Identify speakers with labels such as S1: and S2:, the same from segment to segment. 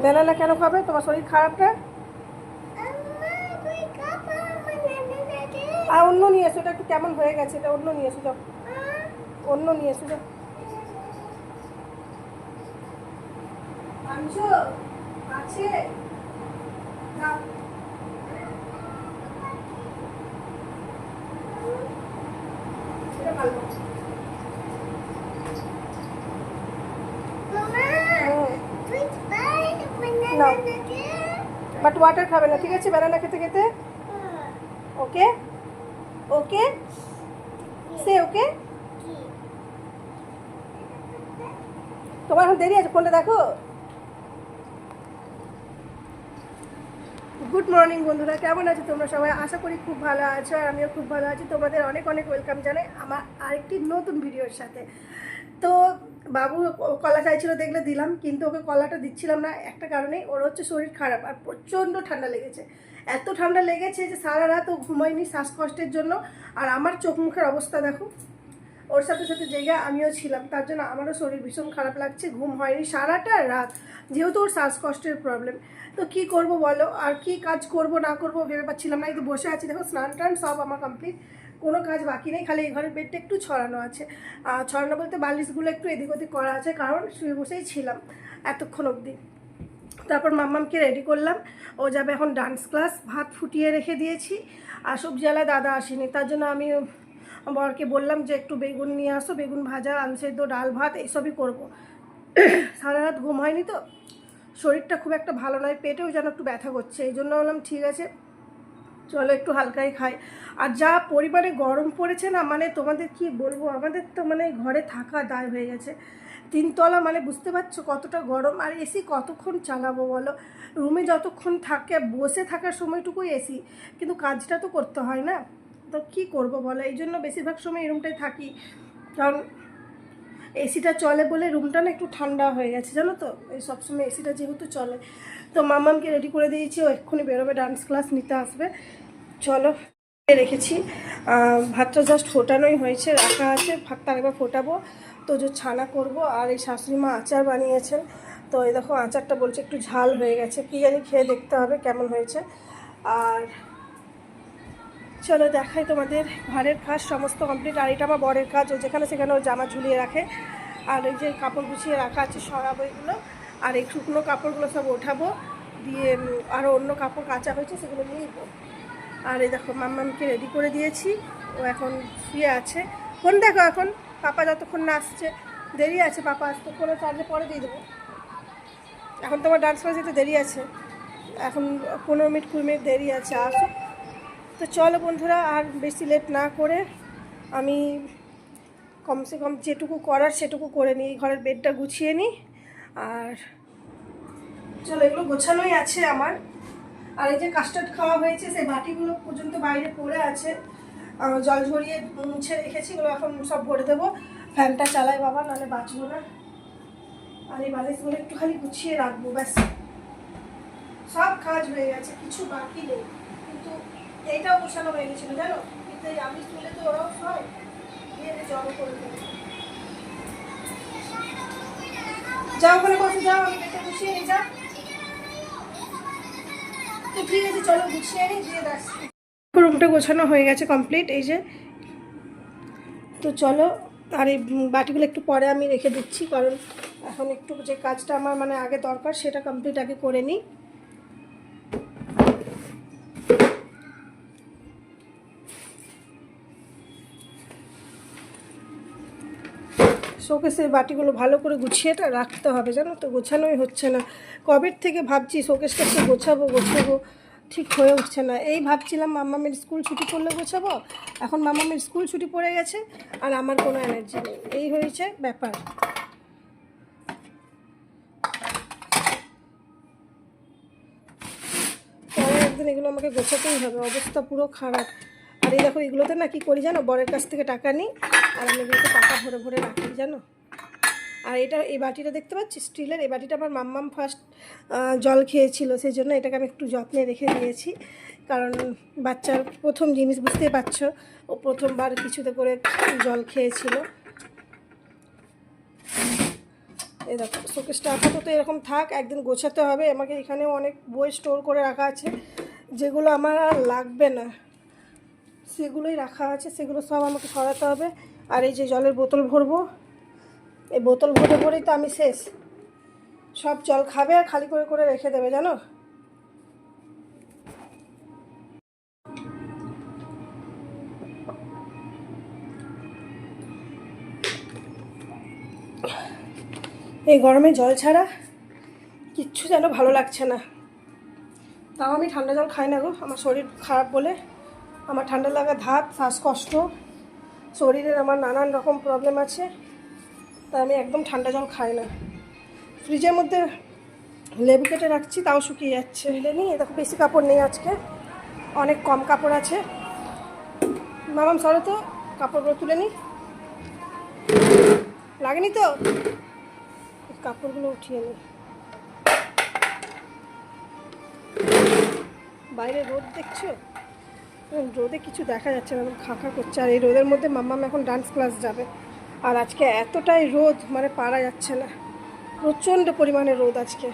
S1: Banana কেন খাবে? তোমার শরীর খারাপ না? আর অন্য নিয়ে এসো, এটা একটু কেমন হয়ে গেছে, এটা অন্য নিয়ে এসো, যাও অন্য নিয়ে এসো, যাও। আনছো আছে, যাও। এটা ভালো। বাট ওয়াটার খাবে না, ঠিক আছে? ব্যানানা খেতে খেতে। ওকে ওকে সে ওকে। তোমার এখন দেরি আছে, ফোনটা দেখো। গুড মর্নিং বন্ধুরা, কেমন আছো তোমরা সবাই? আশা করি খুব ভালো আছো, আর আমিও খুব ভালো আছি। তোমাদের অনেক অনেক ওয়েলকাম জানাই আমার আরেকটি নতুন ভিডিওর সাথে। তো বাবু কলা চাইছিল, দেখলে দিলাম, কিন্তু ওকে কলাটা দিচ্ছিলাম না একটা কারণেই, ওর হচ্ছে শরীর খারাপ আর প্রচণ্ড ঠান্ডা লেগেছে। এত ঠান্ডা লেগেছে যে সারা রাত ও ঘুমায়নি শ্বাসকষ্টের জন্য। আর আমার চোখ মুখের অবস্থা দেখো। ওর সাথে সাথে জায়গায় আমিও ছিলাম, তার জন্য আমারও শরীর ভীষণ খারাপ লাগছে, ঘুম হয়নি সারাটা রাত, যেহেতু ওর শ্বাসকষ্টের প্রবলেম। তো কি করব বলো, আর কি কাজ করব না করব ভেবে পাচ্ছিলাম না। এই তো বসে আছি, দেখো স্নান টান সব আমার কমপ্লিট, কোনো কাজ বাকি নেই, খালি এই ঘরের বেডটা একটু ছড়ানো আছে। ছড়ানো বলতে বালিশগুলো একটু এদিক ওদিক করা আছে, কারণ শুয়ে বসেই ছিলাম এতক্ষণ অবধি। তারপর মাম্মামকে রেডি করলাম, ও যাবে এখন ডান্স ক্লাস। ভাত ফুটিয়ে রেখে দিয়েছি, আর সবজিওয়ালায় দাদা আসেনি, তার জন্য আমি বরকে বললাম যে একটু বেগুন নিয়ে আসো, বেগুন ভাজা, আলু সেদ্ধ, ডাল ভাত এইসবই করবো। সারা রাত ঘুম হয়নি তো, শরীরটা খুব একটা ভালো নয়, পেটেও যেন একটু ব্যথা করছে, এই জন্য বললাম ঠিক আছে চলো একটু হালকাই খাই। আর যা পরিমাণে গরম পড়েছে না, মানে তোমাদের কি বলবো, আমাদের তো মানে ঘরে থাকা দায় হয়ে গেছে। তিনতলা, মানে বুঝতে পারছো কতটা গরম। আর এসি কতক্ষণ চালাবো বলো? রুমে যতক্ষণ থাকে, বসে থাকার সময়টুকুই এসি, কিন্তু কাজটা তো করতে হয় না। তো কি করব বলো, এই জন্য বেশিরভাগ সময় এই রুমটায় থাকি, কারণ এসিটা চলে বলে রুমটা না একটু ঠান্ডা হয়ে গেছে, জানো তো, এই সবসময় এসিটা যেহেতু চলে। তো মামামকে রেডি করে দিয়েছি, ও এক্ষুনি বেরোবে, ডান্স ক্লাস নিতে আসবে। চলো রেখেছি, ভাতটা জাস্ট ফোটানোই হয়েছে, রাখা আছে, ভাতটা একবার ফোটাবো। তো যে ছানা করব, আর এই শাশুড়ি মা আচার বানিয়েছেন, তো এই দেখো আচারটা বলছে একটু ঝাল হয়ে গেছে, কী জানি, খেয়ে দেখতে হবে কেমন হয়েছে। আর চলো দেখাই তোমাদের, ঘরের কাজ সমস্ত কমপ্লিট। আর এটা আমার বরের কাজ, ও যেখানে সেখানে ও জামা ঝুলিয়ে রাখে। আর এই যে কাপড় গুছিয়ে রাখা আছে, সরাবো এগুলো, আর এই শুকনো কাপড়গুলো সব ওঠাবো, দিয়ে আরও অন্য কাপড় কাচা হয়েছে সেগুলো নিয়ে। আর এই দেখো মাম্মামকে রেডি করে দিয়েছি, ও এখন শুয়ে আছে। ফোন দেখো এখন, পাপা যতক্ষণ না আসছে, দেরি আছে পাপা আসতে, ফোনে চার্জে পরে দিয়ে দেবো। এখন তোমার ডান্স ক্লাসে তো দেরি আছে, এখন 15 মিনিট 20 মিনিট দেরি আছে, আসো। তো চলো বন্ধুরা, আর বেশি লেট না করে আমি কমসে কম যেটুকু করার সেটুকু করে নিই, ঘরের বেডটা গুছিয়ে নিই। আর চলো, এগুলো গোছানোই আছে আমার। আর এই যে কাস্টার্ড খাওয়া হয়েছে, সেই বাটিগুলো পর্যন্ত বাইরে পড়ে আছে, জল ঝরিয়ে মুছে রেখেছি, এগুলো এখন সব ভরে দেবো। ফ্যানটা চালাই বাবা, নাহলে বাঁচবো না। আর এই বালিশগুলো একটু খালি গুছিয়ে রাখবো, ব্যাস সব কাজ হয়ে গেছে, কিছু বাকি নেই। কিন্তু এইটাও গোছানো হয়ে গেছিলো জানো, কিন্তু এই আমি তুলে তো ওরাও সব দিয়ে জল করে দেবো। যাও ওখানে বসে যাও, আমি বেটে গুছিয়ে নিয়ে যাও। তো ঠিক আছে চলো গুছিয়ে নিই, দিয়ে আসছি। রুমটা গোছানো হয়ে গেছে কমপ্লিট, এই যে। তো চলো, আর এই বাটিগুলো একটু পরে আমি রেখে দিচ্ছি, কারণ এখন একটু যে কাজটা আমার মানে আগে দরকার সেটা কমপ্লিট আগে করে নিই। শোকেসের বাটিগুলো ভালো করে গুছিয়ে রাখতে হবে, জানো তো, গোছানোই হচ্ছে না। কবের থেকে ভাবছি শোকেসটা একটু গোছাবো, ঠিক হয়ে উঠছে না। এই ভাবছিলাম মাম্মামের স্কুল ছুটি পড়লে গোছাবো, এখন মাম্মামের স্কুল ছুটি পড়ে গেছে, আর আমার কোনো এনার্জি নেই, এই হয়েছে ব্যাপার। পরে একদিন এগুলো আমাকে গোছাতেই হবে, অবস্থা পুরো খারাপ। আর এই দেখো, এগুলোতে না কী করি জানো, বরের কাছ থেকে টাকা নিই, আর আমি এগুলোতে টাকা ভরে ভরে রাখি জানো। আর এটা, এই বাটিটা দেখতে পাচ্ছি স্টিলের, এই বাটিটা আমার মাম্মাম ফার্স্ট জল খেয়েছিল, সেই জন্য এটাকে আমি একটু যত্নে রেখে দিয়েছি, কারণ বাচ্চার প্রথম জিনিস, বুঝতেই পারছো, ও প্রথমবার কিছুতে করে জল খেয়েছিল। এই দেখো শোকেসটা আপাতত এরকম থাক, একদিন গোছাতে হবে। আমাকে এখানেও অনেক বই স্টোর করে রাখা আছে, যেগুলো আমার আর লাগবে না সেগুলোই রাখা আছে, সেগুলো সব আমাকে সরাতে হবে। আর এই যে জলের বোতল ভরবো, এই বোতল ভরে ভরেই তো আমি শেষ। সব জল খাবে আর খালি করে করে রেখে দেবে জানো। এই গরমে জল ছাড়া কিচ্ছু যেন ভালো লাগছে না। তাও আমি ঠান্ডা জল খাই না গো, আমার শরীর খারাপ বলে। আমার ঠান্ডা লাগা, ধাত, শ্বাসকষ্ট, শরীরের আমার নানান রকম প্রবলেম আছে, তাই আমি একদম ঠান্ডা জল খাই না। ফ্রিজের মধ্যে লেবু কেটে রাখছি, তাও শুকিয়ে যাচ্ছে। নিই দেখো, বেশি কাপড় নেই আজকে, অনেক কম কাপড় আছে। মামাম সরো তো, কাপড়গুলো তুলে নিই। লাগেনি তো, কাপড়গুলো উঠিয়ে নিই। বাইরে রোদ দেখছো, রোদে কিছু দেখা যাচ্ছে না, খাঁখা করছে। আর এই রোদের মধ্যে মাম্মাম এখন ডান্স ক্লাস যাবে, আর আজকে এতটাই রোদ মানে পারা যাচ্ছে না, প্রচণ্ড পরিমাণে রোদ আজকে।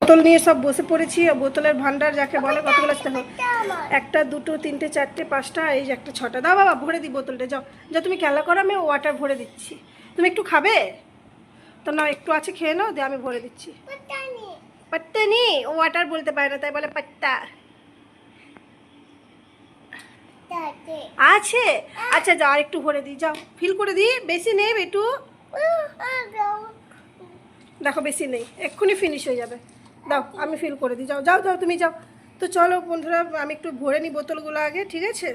S1: বোতল নিয়ে সব বসে পড়েছি। বোতলের ভান্ডার যাকে বলে, কতগুলো আছে দেখো, 1 2 3 4 5টা, এই যে একটা 6টা। দাও বাবা, ভরে দিই বোতলটা। যাও যাও, তুমি খেলা করো, আমি ওয়াটার ভরে দিচ্ছি। তুমি একটু খাবে তো? না, একটু আছে, খেয়ে নাও, দিয়ে আমি ভরে দিচ্ছি। পাত্তা নি, ও ওয়াটার বলতে পারে না, তাই বলে পাত্তা আছে। আচ্ছা যাও, আর একটু ভরে দিই, যাও ফিল করে দিই। বেশি নেই একটু, দেখো বেশি নেই, এক্ষুনি ফিনিশ হয়ে যাবে। দাও আমি ফিল করে দিই, যাও যাও যাও, তুমি যাও। তো চলো বন্ধুরা, আমি একটু ভরে নিই বোতলগুলো আগে, ঠিক আছে?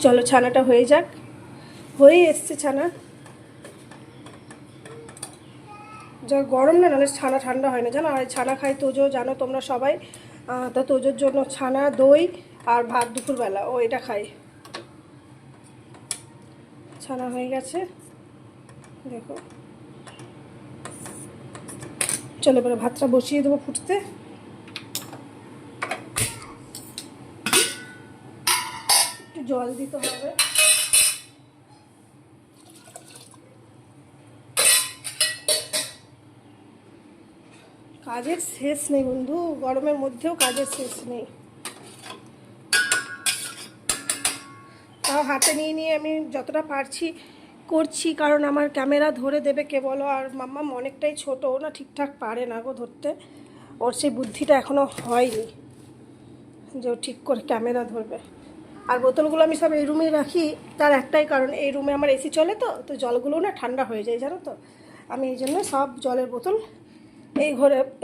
S1: চলো ছানাটা হয়ে যাক। হয়েই এসছে ছানা। যা গরম না, নাহলে ছানা ঠান্ডা হয় না জানো। আর ছানা খাই তোজো, জানো তোমরা সবাই। তা তোজোর জন্য ছানা, দই আর ভাত দুপুরবেলা ও এটা খাই। ছানা হয়ে গেছে দেখো। চলো এবারে ভাতটা বসিয়ে দেবো ফুটতে। একটু জল দিতে হবে। কাজের শেষ নেই বন্ধু, গরমের মধ্যেও কাজের শেষ নেই। তাও হাতে নিয়ে নিয়ে আমি যতটা পারছি করছি, কারণ আমার ক্যামেরা ধরে দেবে কে বলো, আর মাম্মাম অনেকটাই ছোটো, ও না ঠিকঠাক পারে না গো ধরতে, ওর সেই বুদ্ধিটা এখনও হয়নি যে ও ঠিক করে ক্যামেরা ধরবে। আর বোতলগুলো আমি সব এই রুমেই রাখি, তার একটাই কারণ, এই রুমে আমার এসি চলে, তো জলগুলো না ঠান্ডা হয়ে যায় জানো তো, আমি এই জন্য সব জলের বোতল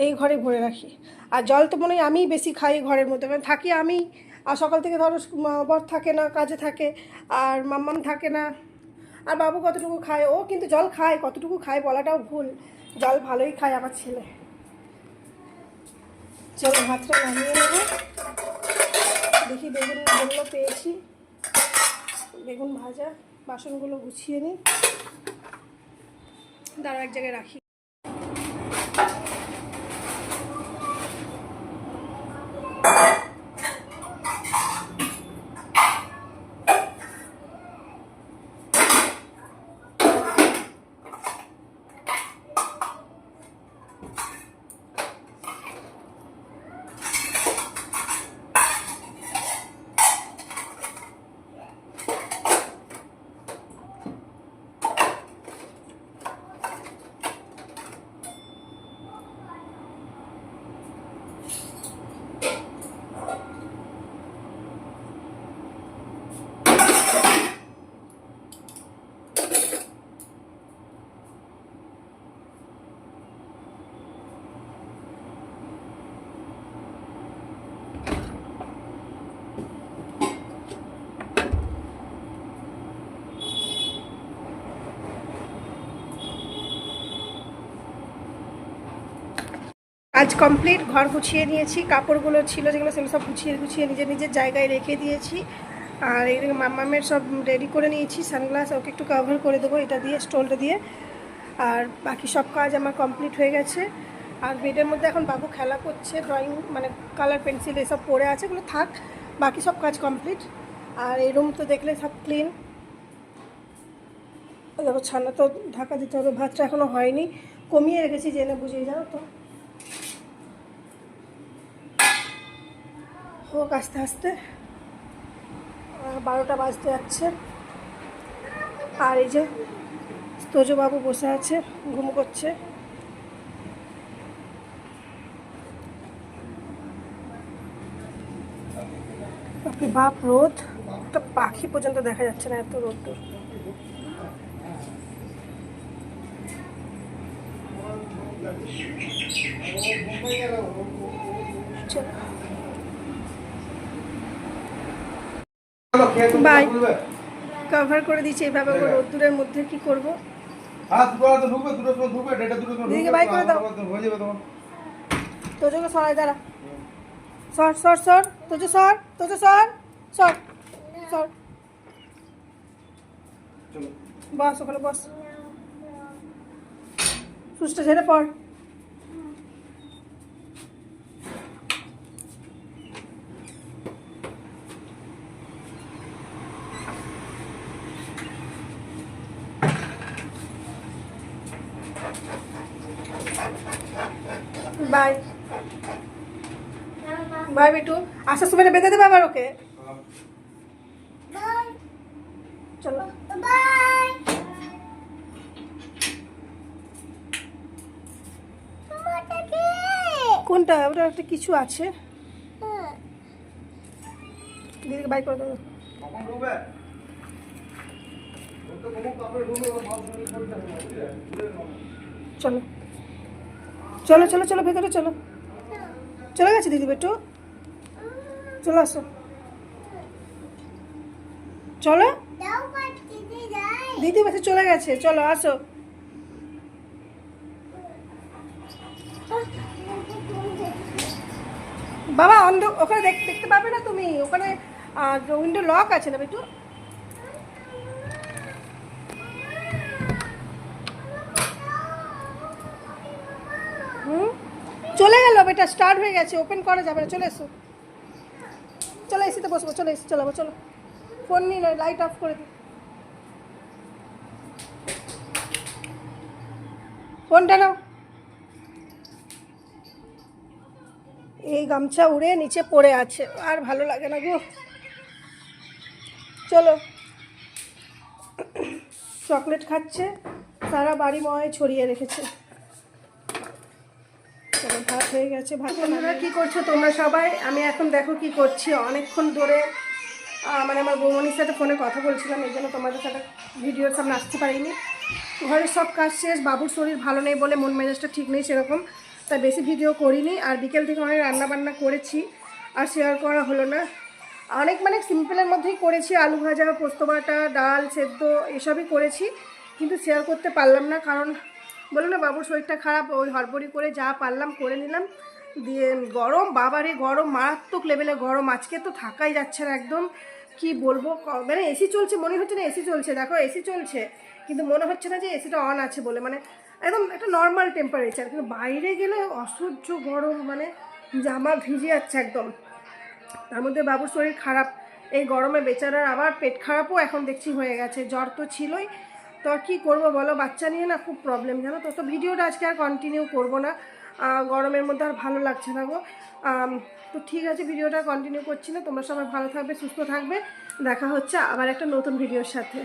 S1: এই ঘরে ভরে রাখি। আর জল তো মনে হয় আমিই বেশি খাই ঘরের মধ্যে, কারণ থাকি আমি, আর সকাল থেকে ধরো বর থাকে না, কাজে থাকে, আর মাম্মাম থাকে না, আর বাবু কতটুকু খায়, ও কিন্তু জল খায়, কতটুকু খায় বলাটাও ভুল, জল ভালোই খায় আমার ছেলে। চলো ভাতটা নামিয়ে নেবো, দেখি বেগুনগুলো পেয়েছি, বেগুন ভাজা, বাসনগুলো গুছিয়ে নিই, দাঁড়া এক জায়গায় রাখি। কাজ কমপ্লিট, ঘর গুছিয়ে নিয়েছি, কাপড়গুলো ছিল যেগুলো সেগুলো সব গুছিয়ে নিজের নিজের জায়গায় রেখে দিয়েছি। আর এদিকে মাম্মামের সব রেডি করে নিয়েছি, সানগ্লাস ওকে একটু কভার করে দেবো এটা দিয়ে, স্টোলটা দিয়ে। আর বাকি সব কাজ আমার কমপ্লিট হয়ে গেছে। আর বেডের মধ্যে এখন বাবু খেলা করছে, ড্রয়িং মানে কালার পেন্সিল এসব পড়ে আছে, এগুলো থাক, বাকি সব কাজ কমপ্লিট। আর এই রুম তো দেখলে সব ক্লিন, দেখো ছানা তো ঢাকা দিতে হবে, ভাতটা এখনও হয়নি, কমিয়ে রেখেছি জেনে বুঝিয়ে, জানো তো, হোক আস্তে আস্তে, 12টা বাজতে যাচ্ছে। আর এই যে তোজবাবু বসে আছে, ঘুম করছে। বাপরে বাপ রোদ, একটা পাখি পর্যন্ত দেখা যাচ্ছে না, এত রোদ্দুর। বাই, কভার করে দিচ্ছি এইভাবে রোদ্দুরের মধ্যে, কি করবো, দিদিকে বাই করে দাও, তোজোকে সরাই, দাঁড়া, সর সর সর, তোজো সর, তোজো সর, সর সর, বস ওখানে বস, সুচটা ঝেড়ে পড়। বাই বাই বিটু, আসার সময় বেঁধে দেবে আবার ওকে, চলো কোনটা, ওটা একটা কিছু আছে, দিদিকে বাই করে দেবো। চলো চলো চলো চলো ভেতরে চলো, চলে গেছে দিদি বেটু, চলে আসো, চলো দিদি বাসে চলে গেছে, চলো আসো। বাবা ওখানে দেখতে পাবে না তুমি, ওখানে উইন্ডো লক আছে না বেটু, চলে গেল বেটা, স্টার্ট হয়ে গেছে, ওপেন করা যাবে না, চলে এসো, চলো এসিতে বসবো, চলো এসি চালাবো, চলো ফোন নিয়ে লাইট অফ করে দিই, ফোনটা নাও। এই গামছা উড়ে নিচে পড়ে আছে, আর ভালো লাগে না গো, চলো চকলেট খাচ্ছে, সারা বাড়ি ময় ছড়িয়ে রেখেছে। চলো ভাত হয়ে গেছে, ভাত। তোমরা কী করছো তোমরা সবাই? আমি এখন দেখো কি করছি, অনেকক্ষণ ধরে মানে আমার বৌমনির সাথে ফোনে কথা বলছিলাম, এই জন্য তোমাদের সাথে ভিডিওর সামনে আসতে পারিনি। ঘরের সব কাজ শেষ, বাবুর শরীর ভালো নেই বলে মন মেজাজটা ঠিক নেই সেরকম, তাই বেশি ভিডিও করিনি। আর বিকেল থেকে অনেক রান্নাবান্না করেছি, আর শেয়ার করা হলো না। অনেক মানে সিম্পলের মধ্যেই করেছি, আলু ভাজা, পোস্ত বাটা, ডাল সেদ্ধ এসবই করেছি, কিন্তু শেয়ার করতে পারলাম না। কারণ বললো না বাবুর শরীরটা খারাপ, ওই হড়বড়ি করে যা পারলাম করে নিলাম। দিয়ে গরম, বাবারে গরম, মারাত্মক লেভেলে গরম, আজকে তো থাকাই যাচ্ছে না একদম। কি বলবো, মানে এসি চলছে মনে হচ্ছে না এসি চলছে, দেখো এসি চলছে কিন্তু মনে হচ্ছে না যে এসিটা অন আছে বলে, মানে একদম একটা নর্মাল টেম্পারেচার। কিন্তু বাইরে গেলে অসহ্য গরম, মানে জামা ভিজে যাচ্ছে একদম। তার মধ্যে বাবুর শরীর খারাপ, এই গরমে বেচারার আবার পেট খারাপও এখন দেখছি হয়ে গেছে, জ্বর তো ছিলই। তো কী করবো বলো, বাচ্চা নিয়ে না খুব প্রবলেম জানো তো। তো ভিডিওটা আজকে আর কন্টিনিউ করবো না, গরমের মধ্যে আর ভালো লাগছে না গো। তো ঠিক আছে, ভিডিওটা কন্টিনিউ করছি না। তোমরা সবাই ভালো থাকবে, সুস্থ থাকবে, দেখা হচ্ছে আবার একটা নতুন ভিডিওর সাথে।